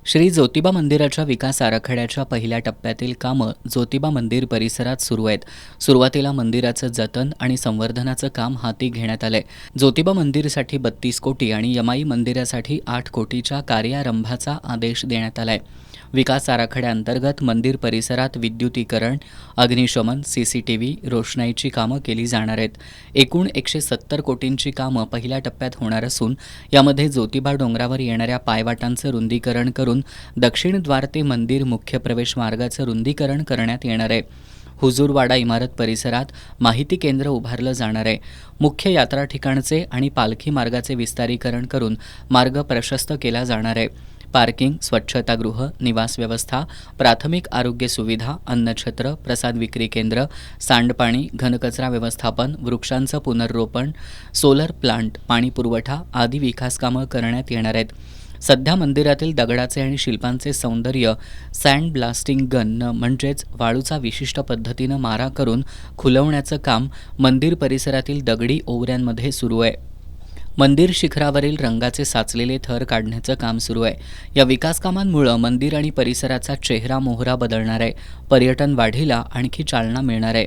श्री ज्योतिबा मंदिराच्या विकास आराखड्याच्या पहिल्या टप्प्यातील कामं ज्योतिबा मंदिर परिसरात सुरू आहेत. सुरुवातीला मंदिराचं जतन आणि संवर्धनाचं काम हाती घेण्यात आलंय. ज्योतिबा मंदिरसाठी 32 कोटी आणि यमाई मंदिरासाठी 8 कोटीच्या कार्यारंभाचा आदेश देण्यात आलाय. विकास आराखड्याअंतर्गत मंदिर परिसरात विद्युतीकरण, अग्निशमन, सीसीटीव्ही, रोषणाईची कामं केली जाणार आहेत. एकूण 170 कोटींची कामं पहिल्या टप्प्यात होणार असून यामध्ये ज्योतिबा डोंगरावर येणाऱ्या पायवाटांचं रुंदीकरण करून दक्षिण द्वार ते मंदिर मुख्य प्रवेश मार्गाचं रुंदीकरण करण्यात येणार आहे. हुजूरवाडा इमारत परिसरात माहिती केंद्र उभारलं जाणार आहे. मुख्य यात्रा ठिकाणचे आणि पालखी मार्गाचे विस्तारीकरण करून मार्ग प्रशस्त केला जाणार आहे. पार्किंग, स्वच्छतागृह, निवास व्यवस्था, प्राथमिक आरोग्य सुविधा, अन्नछत्र, प्रसाद विक्री केंद्र, सांडपाणी, घनकचरा व्यवस्थापन, वृक्षांचं पुनर्रोपण, सोलर प्लांट, पाणी पुरवठा आदी विकास कामं करण्यात येणार आहेत. सध्या मंदिरातील दगडाचे आणि शिल्पांचे सौंदर्य सँड ब्लास्टिंग गननं म्हणजेच वाळूचा विशिष्ट पद्धतीनं मारा करून खुलवण्याचं काम मंदिर परिसरातील दगडी ओवऱ्यांमध्ये सुरू आहे. मंदिर शिखरावरील रंगाचे साचलेले थर काढण्याचं काम सुरू आहे. या विकास कामांमुळे मंदिर आणि परिसराचा चेहरा मोहरा बदलणार आहे. पर्यटन वाढीला आणखी चालना मिळणार आहे.